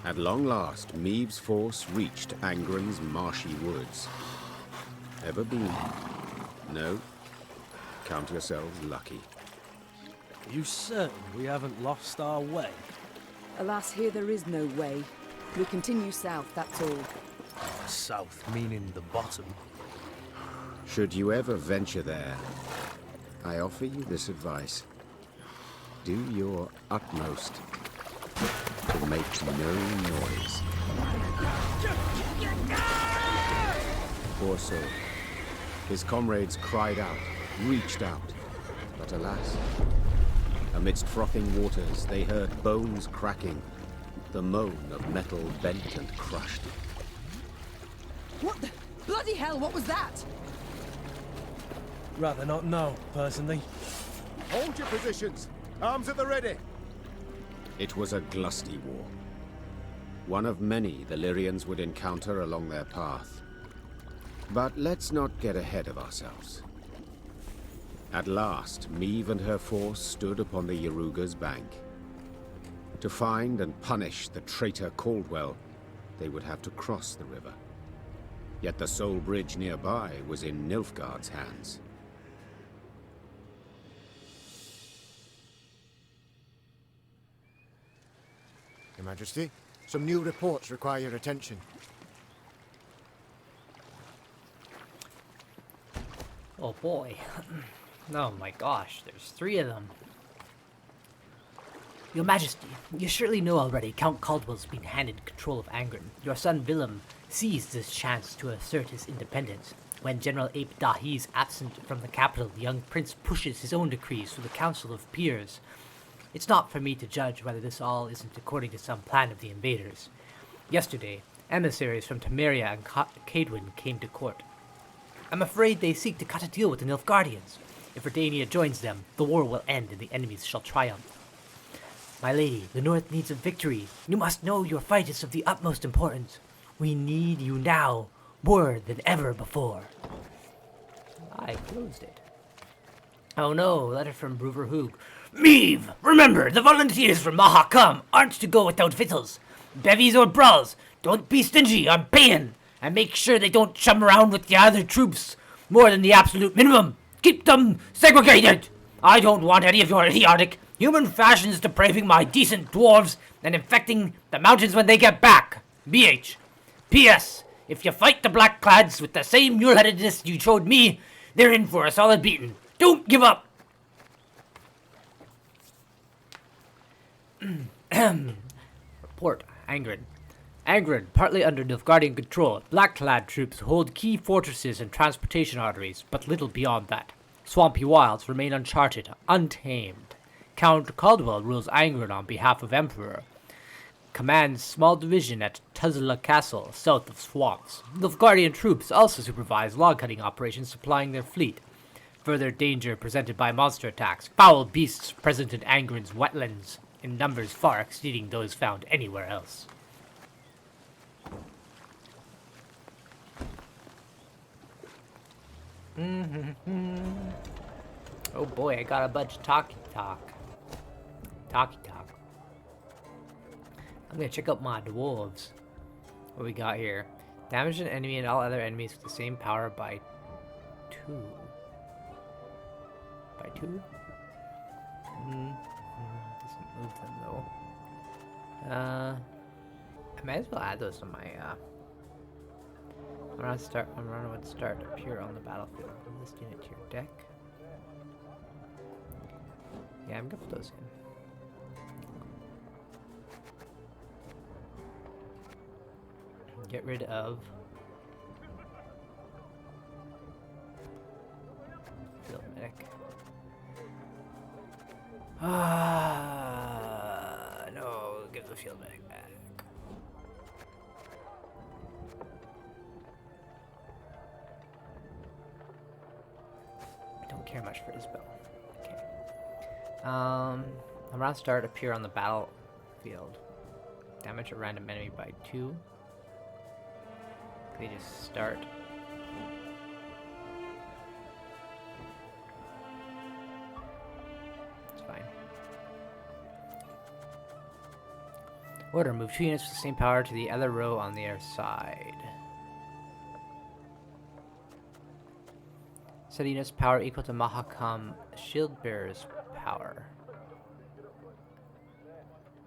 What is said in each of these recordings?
At long last, Meve's force reached Angren's marshy woods. Ever been? No? Count yourselves lucky. Are you certain we haven't lost our way? Alas, here there is no way. We continue south, that's all. South meaning the bottom. Should you ever venture there, I offer you this advice. Do your utmost to make no noise. Poor soul. His comrades cried out, reached out, but alas, amidst frothing waters they heard bones cracking, the moan of metal bent and crushed. What the bloody hell, what was that? Rather not know, personally. Hold your positions! Arms at the ready! It was a glusty war. One of many the Lyrians would encounter along their path. But let's not get ahead of ourselves. At last, Meve and her force stood upon the Yaruga's bank. To find and punish the traitor Caldwell, they would have to cross the river. Yet the sole bridge nearby was in Nilfgaard's hands. Your Majesty, some new reports require your attention. Oh boy. Oh my gosh, there's 3 of them. Your Majesty, you surely know already Count Caldwell's been handed control of Angren. Your son Willem seized this chance to assert his independence. When General Ape Dahi is absent from the capital, the young prince pushes his own decrees through the Council of Peers. It's not for me to judge whether this all isn't according to some plan of the invaders. Yesterday, emissaries from Temeria and Cadwin came to court. I'm afraid they seek to cut a deal with the Nilfgaardians. If Redania joins them, the war will end and the enemies shall triumph. My lady, the North needs a victory. You must know your fight is of the utmost importance. We need you now, more than ever before. I closed it. Oh no, letter from Brouver Hoog. Meve! Remember, the volunteers from Mahakam aren't to go without victuals. Bevies or brawls, don't be stingy, I'm paying. And make sure they don't chum around with the other troops. More than the absolute minimum. Keep them segregated. I don't want any of your idiotic human fashions depraving my decent dwarves and infecting the mountains when they get back. BH. P.S. If you fight the blackclads with the same mule-headedness you showed me, they're in for a solid beating. Don't give up. Report, Angren. Angren, partly under Nilfgaardian control, black-clad troops hold key fortresses and transportation arteries, but little beyond that. Swampy wilds remain uncharted, untamed. Count Caldwell rules Angren on behalf of Emperor. Commands small division at Tuzla Castle, south of swamps. Nilfgaardian troops also supervise log-cutting operations supplying their fleet. Further danger presented by monster attacks, foul beasts present in Angren's wetlands, in numbers far exceeding those found anywhere else. Oh boy, I got a bunch of talky talk. I'm gonna check out my dwarves. What we got here? Damage an enemy and all other enemies with the same power by 2. By 2? Doesn't move them though. I might as well add those to my I'm running with start appear on the battlefield. Move this unit to your deck. Yeah, I'm gonna put those in. Get rid of field medic. No, give the field medic back. Don't care much for Isbel. Okay. Around start, appear on the battlefield. Damage a random enemy by 2. They just start. It's fine. Order, move 2 units with the same power to the other row on their side. Set units power equal to Mahakam Shieldbearer's power.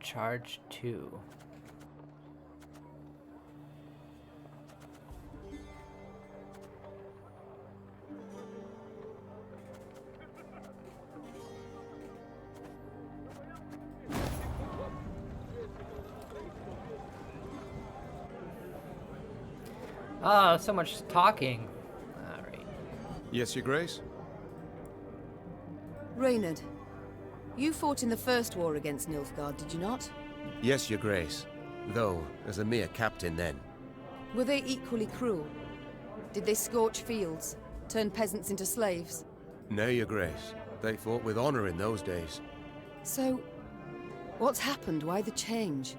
Charge 2. Oh, so much talking. Alright. Yes, Your Grace? Reynard, you fought in the first war against Nilfgaard, did you not? Yes, Your Grace. Though, as a mere captain then. Were they equally cruel? Did they scorch fields, turn peasants into slaves? No, Your Grace. They fought with honor in those days. So, what's happened? Why the change?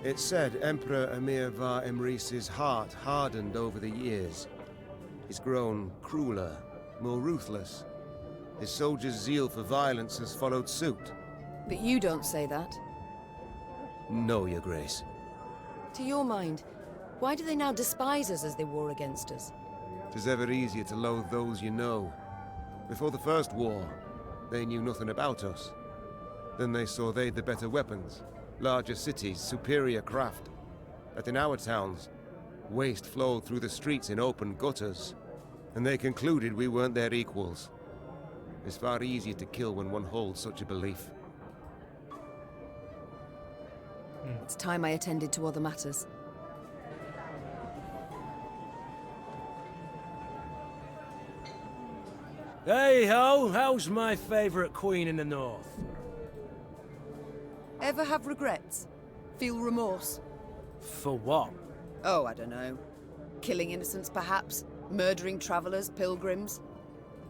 It's said Emperor Emir var Emrys's heart hardened over the years. He's grown crueler, more ruthless. His soldiers' zeal for violence has followed suit. But you don't say that. No, Your Grace. To your mind, why do they now despise us as they war against us? 'Tis ever easier to loathe those you know. Before the first war, they knew nothing about us. Then they saw they'd the better weapons, larger cities, superior craft. That in our towns, waste flowed through the streets in open gutters. And they concluded we weren't their equals. It's far easier to kill when one holds such a belief. It's time I attended to other matters. Hey ho, how's my favourite queen in the north? Ever have regrets? Feel remorse? For what? Oh, I don't know. Killing innocents, perhaps? Murdering travelers, pilgrims?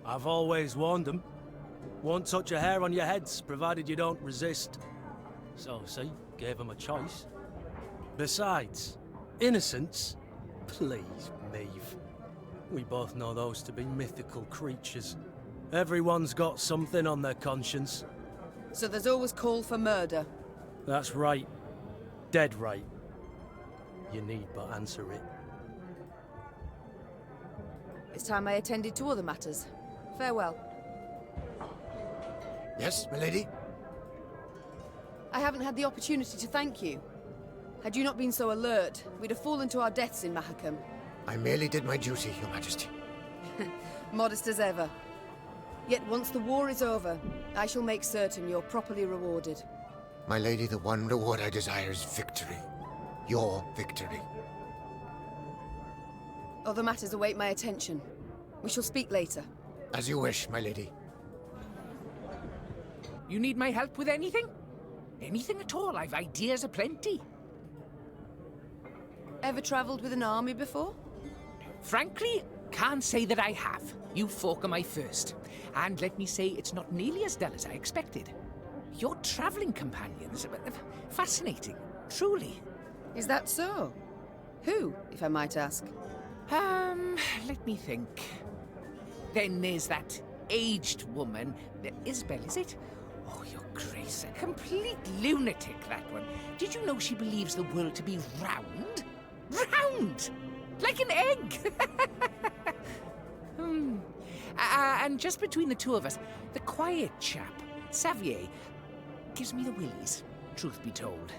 I've always warned them. Won't touch a hair on your heads, provided you don't resist. So, see, gave them a choice. Besides, innocents? Please, Meve. We both know those to be mythical creatures. Everyone's got something on their conscience. So there's always call for murder. That's right. Dead right. You need but answer it. It's time I attended to other matters. Farewell. Yes, milady? I haven't had the opportunity to thank you. Had you not been so alert, we'd have fallen to our deaths in Mahakam. I merely did my duty, Your Majesty. Modest as ever. Yet once the war is over, I shall make certain you're properly rewarded. My lady, the one reward I desire is victory. Your victory. Other matters await my attention. We shall speak later. As you wish, my lady. You need my help with anything? Anything at all, I've ideas aplenty. Ever travelled with an army before? Frankly, can't say that I have. You folk are my first. And let me say, it's not nearly as dull as I expected. Your travelling companions are fascinating, truly. Is that so? Who, if I might ask? Let me think. Then there's that aged woman, Isbel, is it? Oh, Your Grace, a complete lunatic, that one. Did you know she believes the world to be round? Round! Like an egg! And just between the two of us, the quiet chap, Xavier, gives me the willies, truth be told.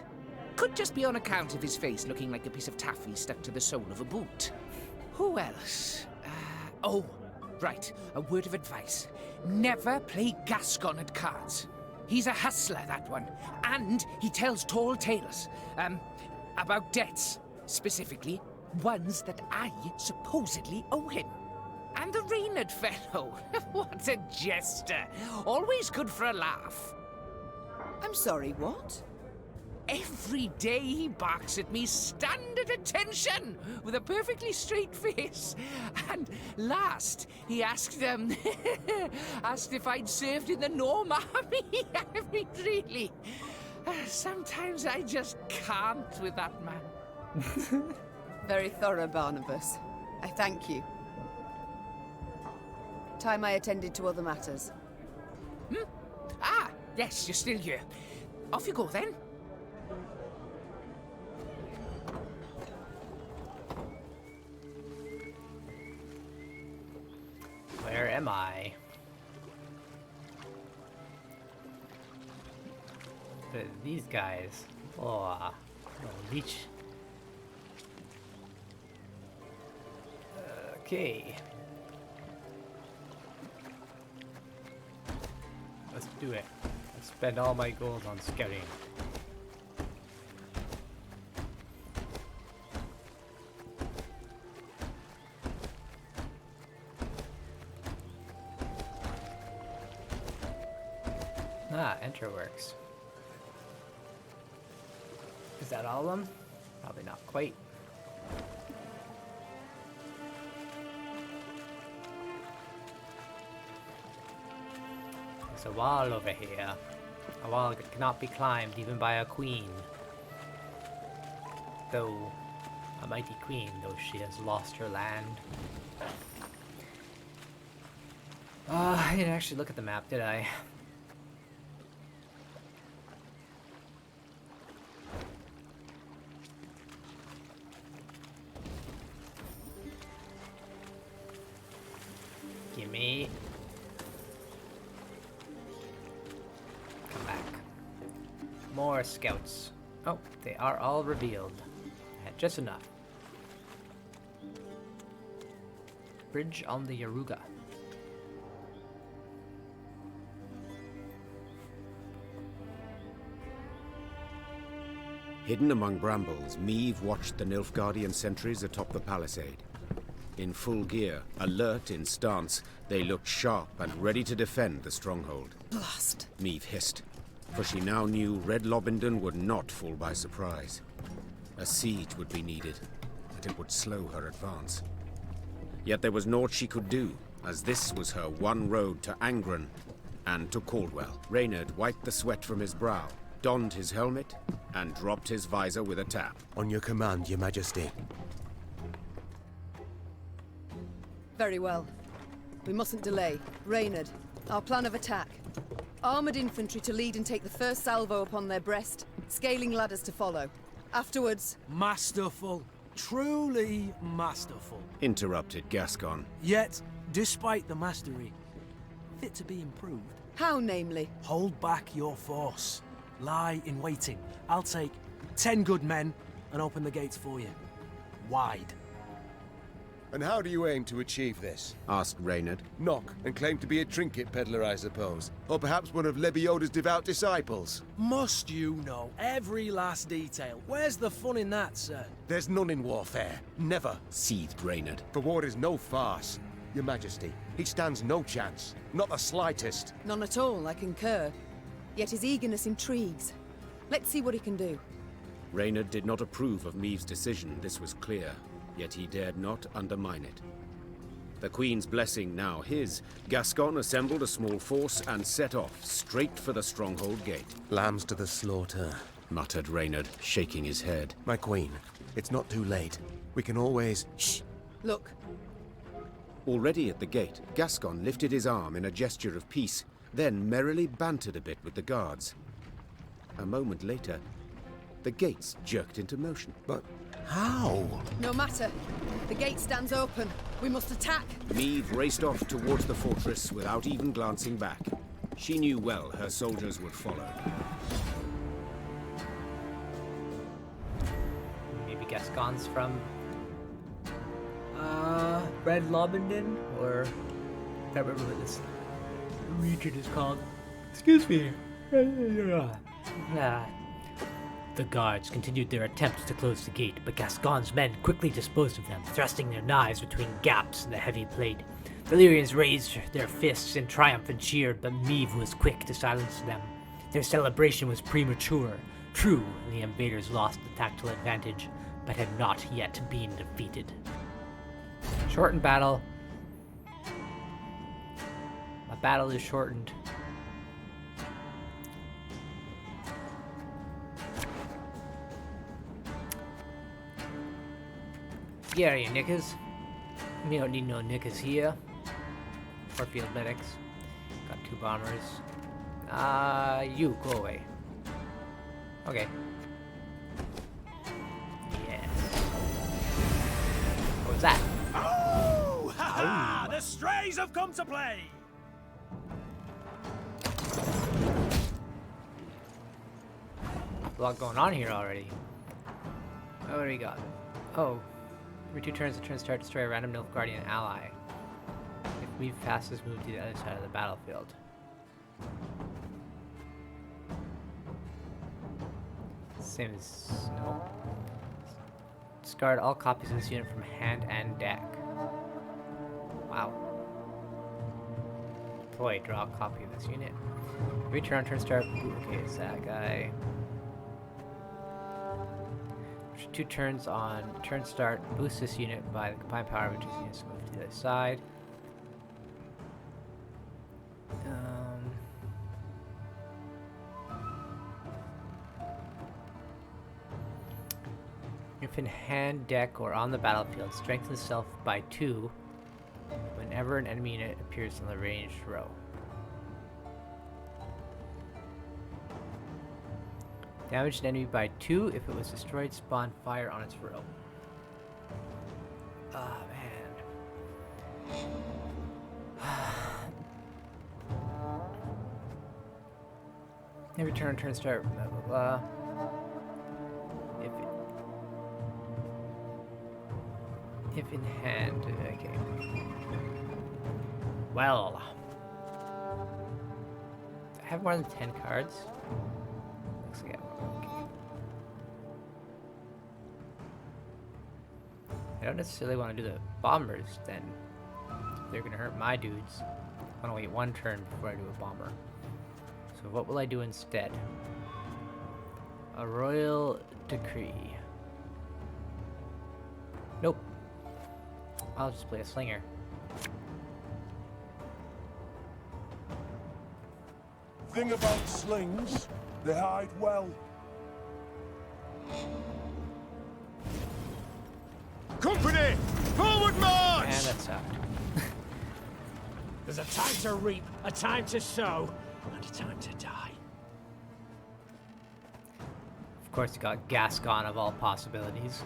Could just be on account of his face looking like a piece of taffy stuck to the sole of a boot. Who else? Oh, right, a word of advice. Never play Gascon at cards. He's a hustler, that one. And he tells tall tales. About debts, specifically, ones that I supposedly owe him. And the Reynard fellow, what a jester. Always good for a laugh. I'm sorry, what? Every day he barks at me, stand at attention, with a perfectly straight face. And last, he asked asked if I'd served in the Norm army. I mean, really, sometimes I just can't with that man. Very thorough, Barnabas. I thank you. Time I attended to other matters. Ah, yes, you're still here. Off you go, then. am I? These guys. Oh, leech. Okay. Let's do it. Let's spend all my gold on scouting. Enter works. Is that all of them? Probably not quite. There's a wall over here. A wall that cannot be climbed even by a queen. Though, a mighty queen, though she has lost her land. I didn't actually look at the map, did I? Gimme. Come back. More scouts. Oh, they are all revealed. I had just enough. Bridge on the Yaruga. Hidden among brambles, Meve watched the Nilfgaardian sentries atop the palisade. In full gear, alert in stance, they looked sharp and ready to defend the stronghold. Blast! Meve hissed, for she now knew Red Lobinden would not fall by surprise. A siege would be needed, but it would slow her advance. Yet there was naught she could do, as this was her one road to Angren and to Caldwell. Reynard wiped the sweat from his brow, donned his helmet, and dropped his visor with a tap. On your command, Your Majesty. Very well. We mustn't delay. Reynard, our plan of attack. Armored infantry to lead and take the first salvo upon their breast, scaling ladders to follow. Afterwards... Masterful. Truly masterful. Interrupted Gascon. Yet, despite the mastery, fit to be improved. How, namely? Hold back your force. Lie in waiting. I'll take 10 good men and open the gates for you. Wide. And how do you aim to achieve this? Asked Reynard. Knock and claim to be a trinket peddler, I suppose. Or perhaps one of Lebioda's devout disciples. Must you know every last detail? Where's the fun in that, sir? There's none in warfare. Never. Seethed Reynard. For war is no farce. Your Majesty, he stands no chance. Not the slightest. None at all, I concur. Yet his eagerness intrigues. Let's see what he can do. Reynard did not approve of Meve's decision, this was clear. Yet he dared not undermine it. The Queen's blessing now his, Gascon assembled a small force and set off, straight for the stronghold gate. Lambs to the slaughter, Muttered Reynard, shaking his head. my queen. It's not too late. We can always... Shh! Look. Already at the gate, Gascon lifted his arm in a gesture of peace, then merrily bantered a bit with the guards. A moment later, the gates jerked into motion. But how? No matter. The gate stands open. We must attack. Meve raced off towards the fortress without even glancing back. She knew well her soldiers would follow. Maybe Gascon's from Red Lobinden, or I can't remember what this region is called. Excuse me. The guards continued their attempts to close the gate, but Gascon's men quickly disposed of them, thrusting their knives between gaps in the heavy plate. The Lyrians raised their fists in triumph and cheered, but Meve was quick to silence them. Their celebration was premature. True, the invaders lost the tactile advantage, but had not yet been defeated. Shortened battle. My battle is shortened. Yeah, you knickers. We don't need no knickers here. Or field medics. Got 2 bombers. You, go away. Okay. Yes. What was that? Oh! Ha ha! The strays have come to play! A lot going on here already. Oh, what do we got? Oh. Every 2 turns, the turn start destroy a random Nilfgaardian ally. If Meve passes, move to the other side of the battlefield. Same as... no. Discard all copies of this unit from hand and deck. Wow. Deploy, draw a copy of this unit. Every turn start... ooh, okay, it's that guy. 2 turns on turn start, boost this unit by the combined power which is units move to the other side. If in hand, deck, or on the battlefield, strengthen itself by 2 whenever an enemy unit appears on the ranged row. Damage an enemy by 2 if it was destroyed, spawn fire on its row. Ah, man. Every turn start, blah, blah, blah. If in hand, okay. Well. I have more than 10 cards. Looks like I have more. Okay. I don't necessarily want to do the bombers then. They're gonna hurt my dudes. I want to wait 1 turn before I do a bomber. So what will I do instead? A royal decree. Nope. I'll just play a slinger. Thing about slings, they hide well. Company! Forward march! And that's out. There's a time to reap, a time to sow, and a time to die. Of course, you got Gascon of all possibilities.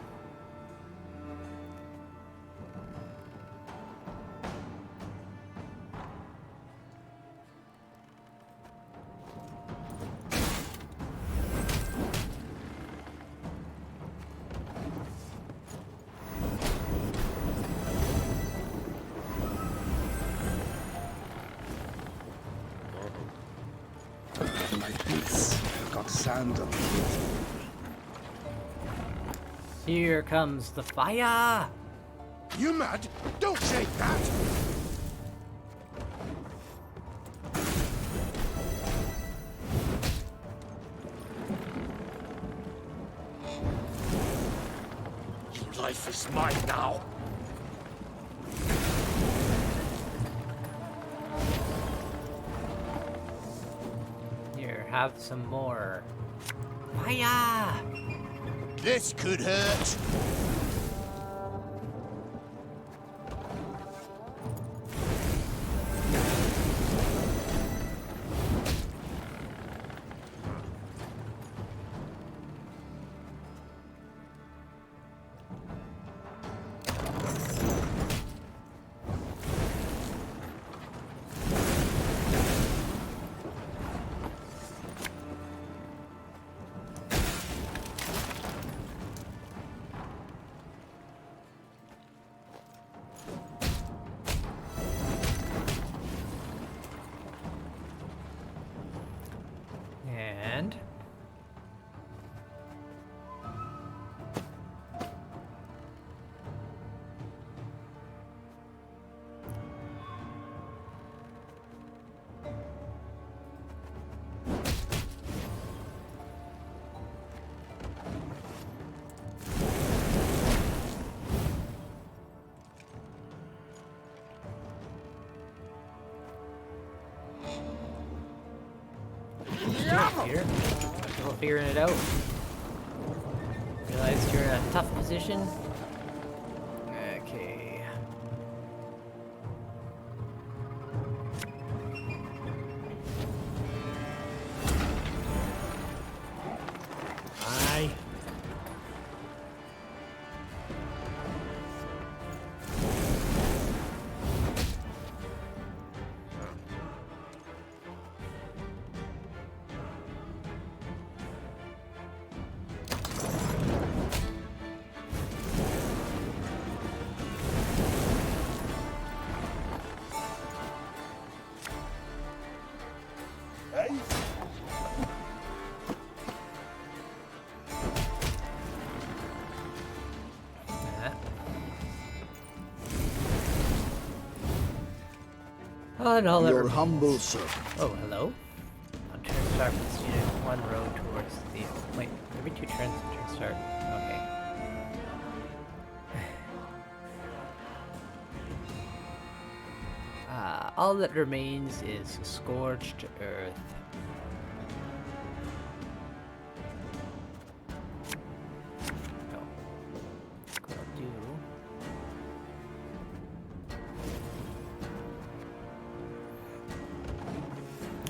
Here comes the fire! You mad? Don't say that! Your life is mine now. Here, have some more. Fire! This could hurt. And Here, still figuring it out. Realized you're in a tough position. Okay. aye. And all that Your remains. humble servant. Oh, hello. On turn start, proceed one row towards the. Wait, every 2 turns, turn start. Okay. All that remains is scorched earth. Oh. What I'll do.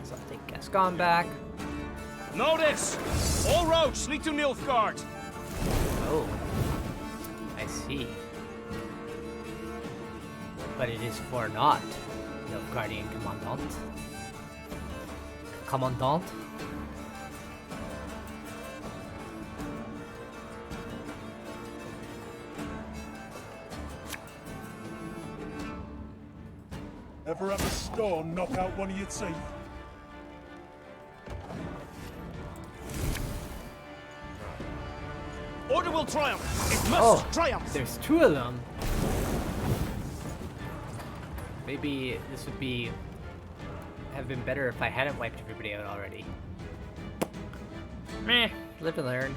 So I'll take Gascon back. Notice! All roads lead to Nilfgaard. Oh, I see. But it is for not Nilfgaardian Commandant. Commandant? Ever have a stone knock out one of your teeth? Order will triumph. It must triumph. There's 2 of them. Maybe this would have been better if I hadn't wiped everybody out already. Meh. Live and learn,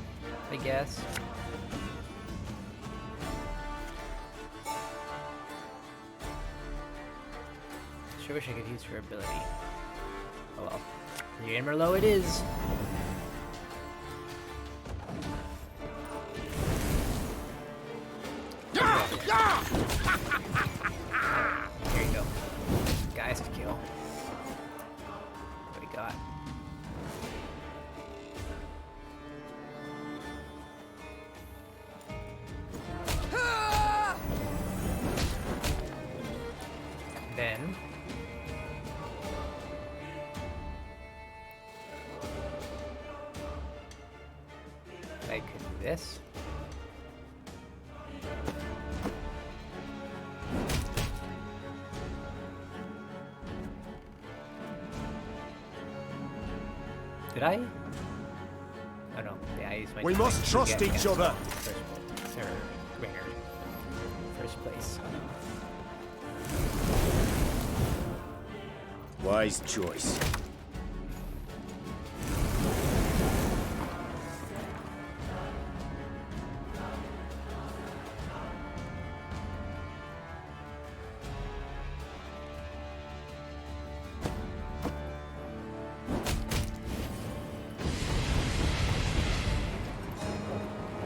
I guess. Sure wish I could use her ability. Oh well. The aim low it is. Here you go. Guys to kill. What do we got? Then I could do this. Did I? Oh no, yeah, I used my. We must trust each other. First place, or Reynard. First place. Wise choice.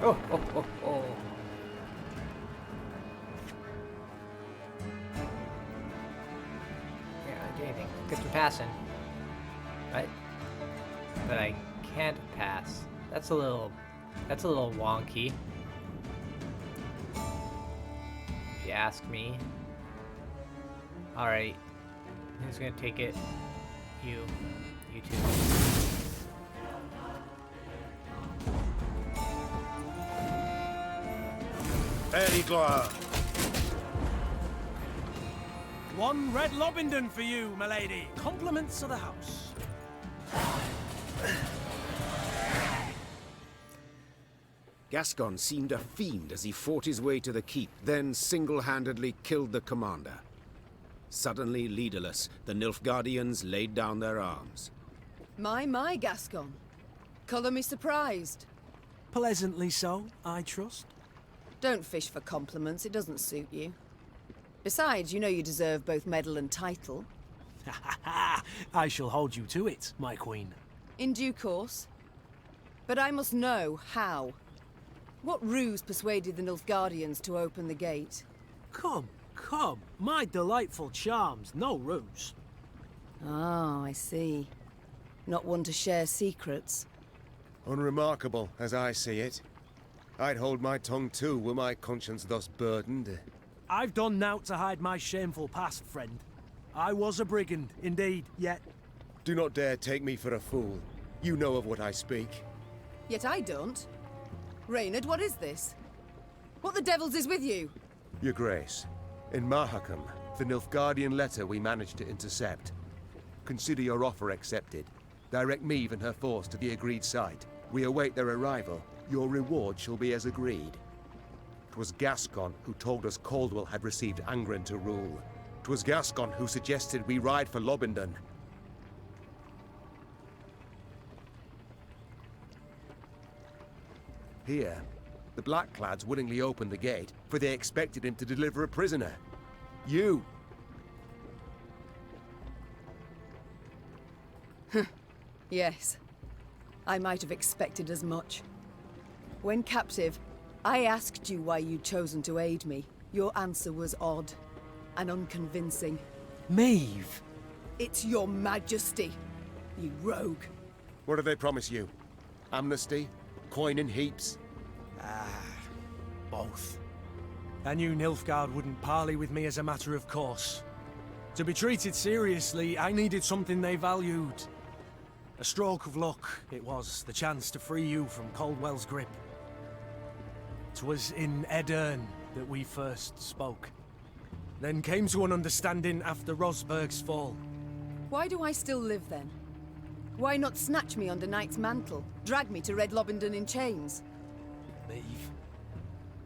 Oh, oh, oh, oh. Yeah, I don't do anything. Get some passing. Right? But I can't pass. That's a little wonky. If you ask me. Alright. Who's gonna take it? You two. Very glad. 1 Red Lobinden for you, my lady. Compliments of the house. Gascon seemed a fiend as he fought his way to the keep, then single-handedly killed the commander. Suddenly leaderless, the Nilfgaardians laid down their arms. My, Gascon. Colour me surprised. Pleasantly so, I trust. Don't fish for compliments, it doesn't suit you. Besides, you know you deserve both medal and title. I shall hold you to it, my queen. In due course. But I must know how. What ruse persuaded the Nilfgaardians to open the gate? Come, my delightful charms, no ruse. Oh, I see. Not one to share secrets. Unremarkable, as I see it. I'd hold my tongue too, were my conscience thus burdened. I've done naught to hide my shameful past, friend. I was a brigand, indeed, yet... Do not dare take me for a fool. You know of what I speak. Yet I don't. Reynard, what is this? What the devils is with you? Your Grace, in Mahakam, the Nilfgaardian letter we managed to intercept. Consider your offer accepted. Direct Meve and her force to the agreed site. We await their arrival. Your reward shall be as agreed. 'Twas Gascon who told us Caldwell had received Angren to rule. 'Twas Gascon who suggested we ride for Lobinden. Here, the Blackclads willingly opened the gate, for they expected him to deliver a prisoner. You! Yes. I might have expected as much. When captive, I asked you why you'd chosen to aid me. Your answer was odd and unconvincing. Meve! It's your majesty, you rogue. What do they promise you? Amnesty? Coin in heaps? Both. I knew Nilfgaard wouldn't parley with me as a matter of course. To be treated seriously, I needed something they valued. A stroke of luck, it was, the chance to free you from Caldwell's grip. 'Twas in Edern that we first spoke. Then came to an understanding after Rosberg's fall. Why do I still live then? Why not snatch me under Knight's mantle, drag me to Red Lobinden in chains? Meve,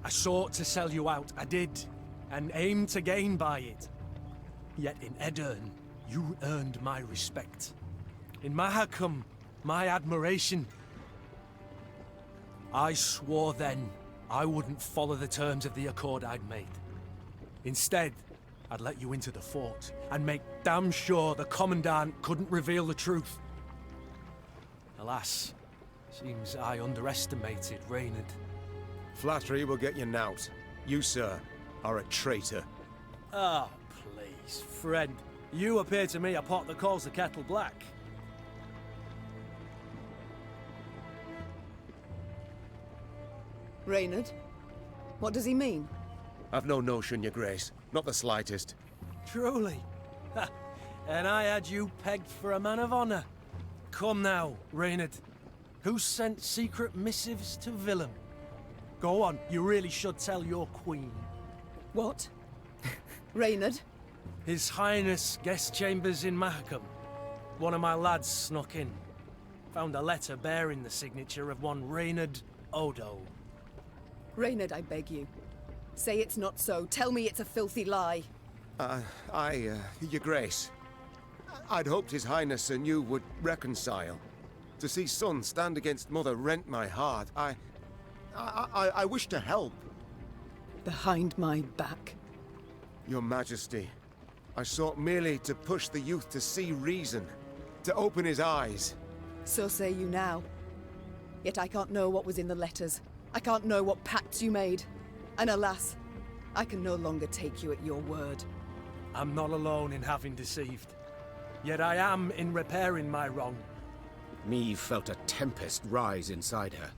I sought to sell you out, I did, and aimed to gain by it. Yet in Edern, you earned my respect. In Mahakam, my admiration. I swore then I wouldn't follow the terms of the accord I'd made. Instead, I'd let you into the fort and make damn sure the Commandant couldn't reveal the truth. Alas, seems I underestimated Reynard. Flattery will get you knout. You, sir, are a traitor. Ah, please, friend. You appear to me a pot that calls the kettle black. Reynard? What does he mean? I've no notion, your grace. Not the slightest. Truly? Ha! And I had you pegged for a man of honor. Come now, Reynard. Who sent secret missives to Willem? Go on, you really should tell your queen. What? Reynard? His Highness guest chambers in Mahakam. One of my lads snuck in. Found a letter bearing the signature of one Reynard Odo. Reynard, I beg you. Say it's not so. Tell me it's a filthy lie. Your grace. I'd hoped His Highness and you would reconcile. To see son stand against mother rent my heart. I wish to help. Behind my back. Your Majesty, I sought merely to push the youth to see reason, to open his eyes. So say you now. Yet I can't know what was in the letters. I can't know what pacts you made. And alas, I can no longer take you at your word. I'm not alone in having deceived. Yet I am in repairing my wrong. Meve felt a tempest rise inside her.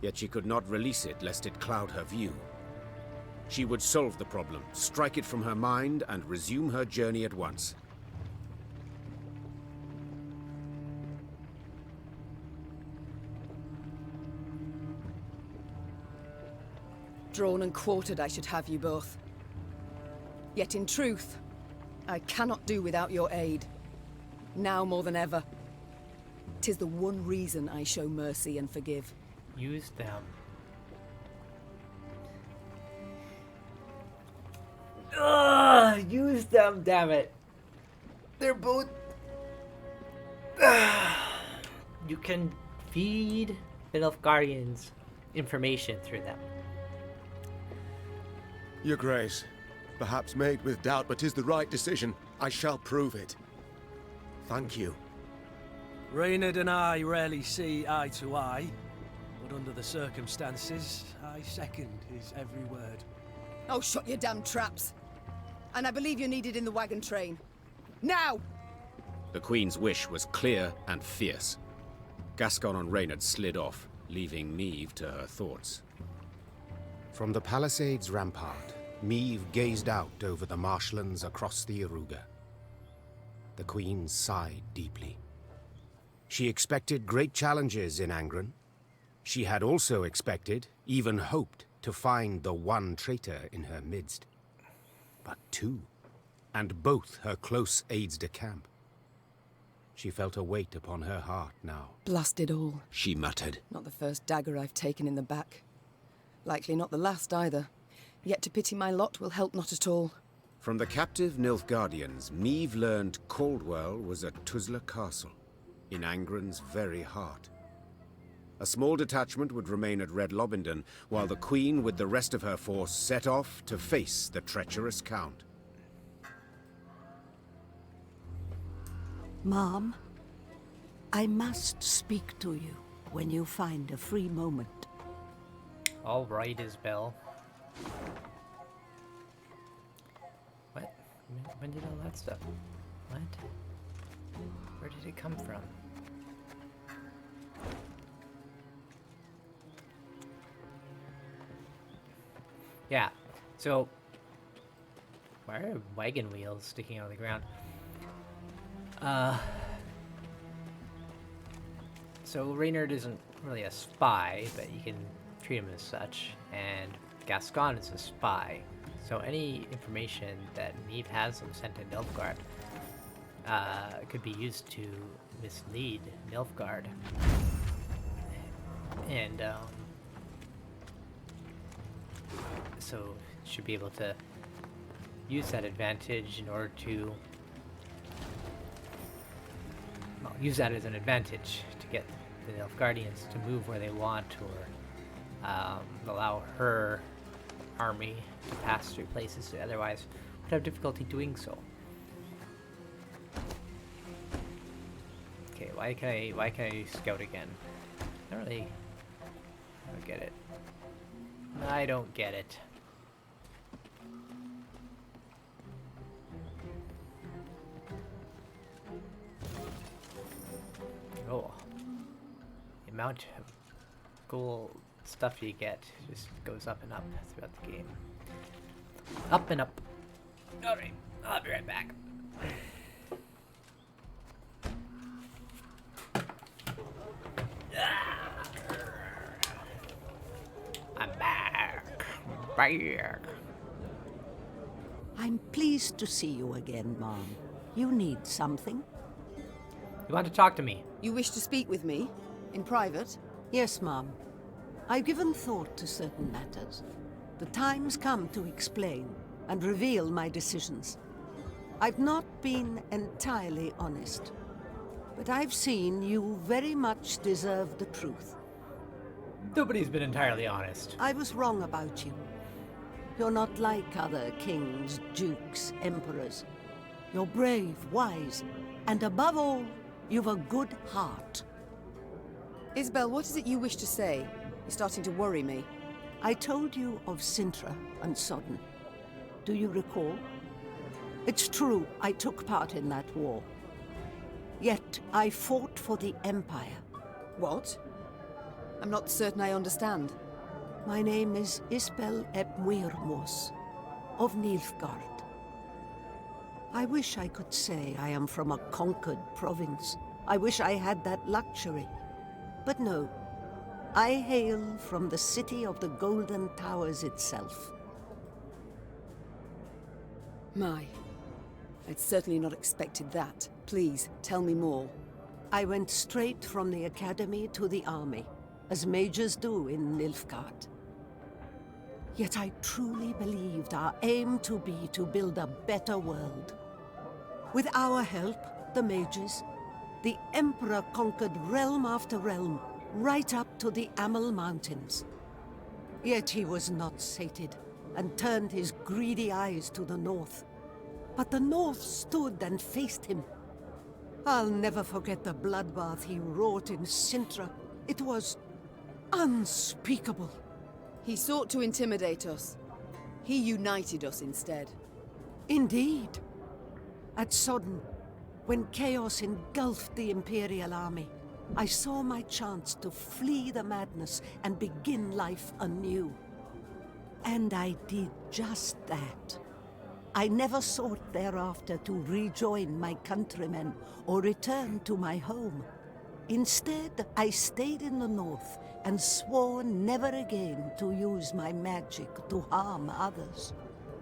Yet she could not release it lest it cloud her view. She would solve the problem, strike it from her mind, and resume her journey at once. Drawn and quartered I should have you both. Yet in truth, I cannot do without your aid. Now more than ever. 'Tis the one reason I show mercy and forgive. Use them. Ugh, use them, damn it. They're both... You can feed the Nilfgaardians information through them. Your grace, perhaps made with doubt, but 'tis the right decision. I shall prove it. Thank you. Reynard and I rarely see eye to eye, but under the circumstances, I second his every word. Oh, shut your damn traps! And I believe you're needed in the wagon train. Now! The Queen's wish was clear and fierce. Gascon and Reynard slid off, leaving Meve to her thoughts. From the palisade's rampart, Meve gazed out over the marshlands across the Yaruga. The Queen sighed deeply. She expected great challenges in Angren. She had also expected, even hoped, to find the one traitor in her midst. But two, and both her close aides-de-camp. She felt a weight upon her heart now. Blast it all. She muttered. Not the first dagger I've taken in the back. Likely not the last either. Yet to pity my lot will help not at all. From the captive Nilfgaardians, Meve learned Caldwell was at Tuzla Castle, in Angren's very heart. A small detachment would remain at Red Lobinden, while the Queen with the rest of her force set off to face the treacherous Count. Mom, I must speak to you when you find a free moment. All right, Isbel. What? When did all that stuff? What? Where did it come from? Yeah, so why are wagon wheels sticking out of the ground? So Reynard isn't really a spy, but you can treat him as such, and Gascon is a spy. So any information that Meve has on sent to Nilfgaard could be used to mislead Nilfgaard. And so should be able to use that advantage in order to use that as an advantage to get the Nilfgaardians to move where they want, or allow her army to pass through places that otherwise would have difficulty doing so. Okay, why can I scout again? I don't get it. I don't get it. Oh, the amount of cool stuff you get just goes up and up throughout the game. Up and up. Alright, I'll be right back. I'm back. Back. I'm pleased to see you again, Mom. You need something? You want to talk to me? You wish to speak with me? In private? Yes, Mom. I've given thought to certain matters. The time's come to explain and reveal my decisions. I've not been entirely honest, but I've seen you very much deserve the truth. Nobody's been entirely honest. I was wrong about you. You're not like other kings, dukes, emperors. You're brave, wise, and above all, you've a good heart. Isbel, what is it you wish to say? You're starting to worry me. I told you of Sintra and Sodden. Do you recall? It's true, I took part in that war. Yet, I fought for the Empire. What? I'm not certain I understand. My name is Isbel ep Muirmos, of Nilfgaard. I wish I could say I am from a conquered province. I wish I had that luxury. But no, I hail from the city of the Golden Towers itself. My, I'd certainly not expected that. Please, tell me more. I went straight from the academy to the army, as mages do in Nilfgaard. Yet I truly believed our aim to be to build a better world. With our help, the mages, the Emperor conquered realm after realm, right up to the Amel Mountains. Yet he was not sated, and turned his greedy eyes to the north. But the north stood and faced him. I'll never forget the bloodbath he wrought in Sintra. It was unspeakable. He sought to intimidate us. He united us instead. Indeed. At Sodden, when chaos engulfed the Imperial army, I saw my chance to flee the madness and begin life anew. And I did just that. I never sought thereafter to rejoin my countrymen or return to my home. Instead, I stayed in the north and swore never again to use my magic to harm others.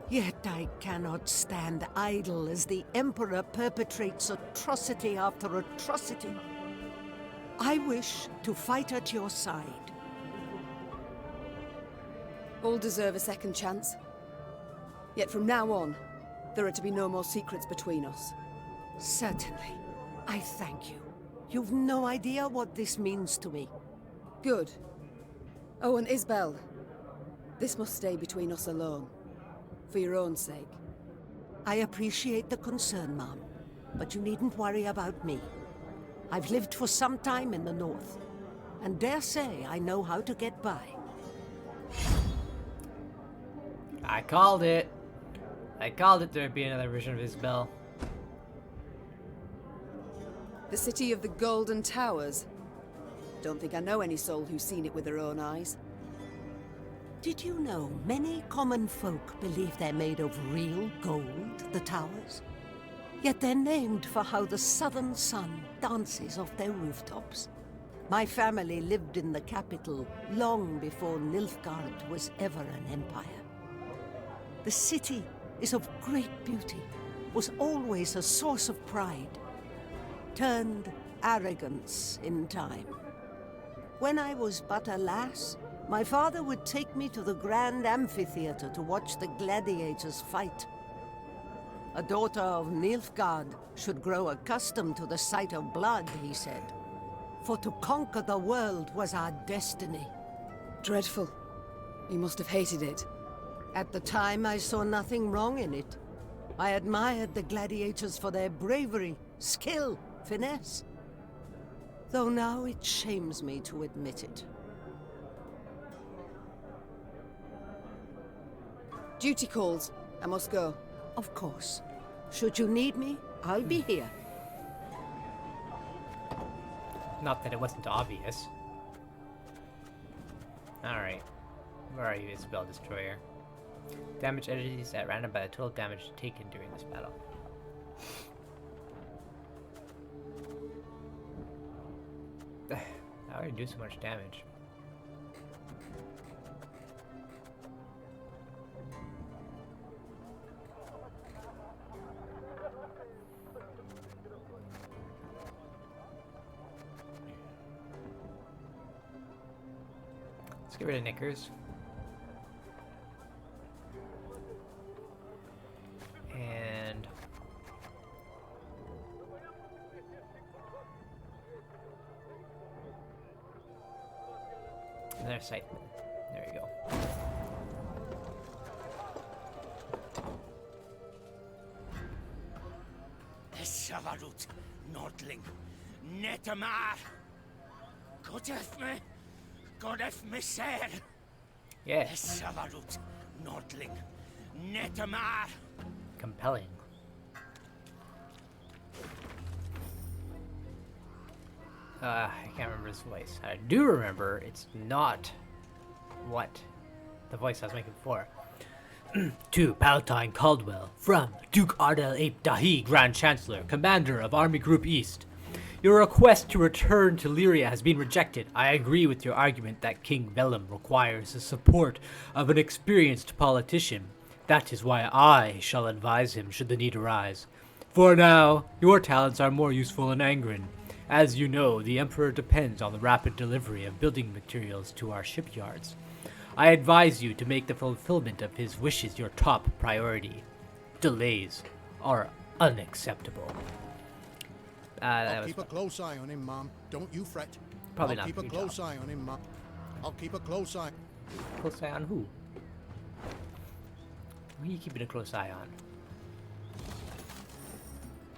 Yet I cannot stand idle as the Emperor perpetrates atrocity after atrocity. I wish to fight at your side. All deserve a second chance. Yet from now on, There are to be no more secrets between us. Certainly. I thank you. You've no idea what this means to me. Good. Oh, and Isbel. This must stay between us alone. For your own sake. I appreciate the concern, Mom. But you needn't worry about me. I've lived for some time in the north, and dare say I know how to get by. I called it. I called it there'd be another version of Isbel. The city of the Golden Towers. Don't think I know any soul who's seen it with their own eyes. Did you know many common folk believe they're made of real gold, the towers? Yet they're named for how the southern sun dances off their rooftops. My family lived in the capital long before Nilfgaard was ever an empire. The city is of great beauty, was always a source of pride, turned arrogance in time. When I was but a lass, my father would take me to the grand amphitheater to watch the gladiators fight. A daughter of Nilfgaard should grow accustomed to the sight of blood, he said. For to conquer the world was our destiny. Dreadful. You must have hated it. At the time, I saw nothing wrong in it. I admired the gladiators for their bravery, skill, finesse. Though now it shames me to admit it. Duty calls. I must go. Of course. Should you need me, I'll be here. Not that it wasn't obvious. Alright. Where are you, Isbel Destroyer? Damage entities at random by the total damage taken during this battle. I already do so much damage. Let's get rid of Knickers. And another sight. There you go. Savarut, Nordling, Netamar. Godef me ser. Yes. Savarut, Nordling, Netamar. Compelling. I can't remember his voice. I do remember it's not what the voice I was making before. To Palatine Caldwell, from Duke Ardel Ape Dahi, Grand Chancellor, Commander of Army Group East. Your request to return to Lyria has been rejected. I agree with your argument that King Vellum requires the support of an experienced politician. That is why I shall advise him should the need arise. For now, your talents are more useful in Angren. As you know, the Emperor depends on the rapid delivery of building materials to our shipyards. I advise you to make the fulfillment of his wishes your top priority. Delays are unacceptable. I'll keep a close eye on him, Mom. Don't you fret. Probably I'll not keep a close eye on him, Mom. I'll keep a close eye. Close eye on who? Who are you keeping a close eye on?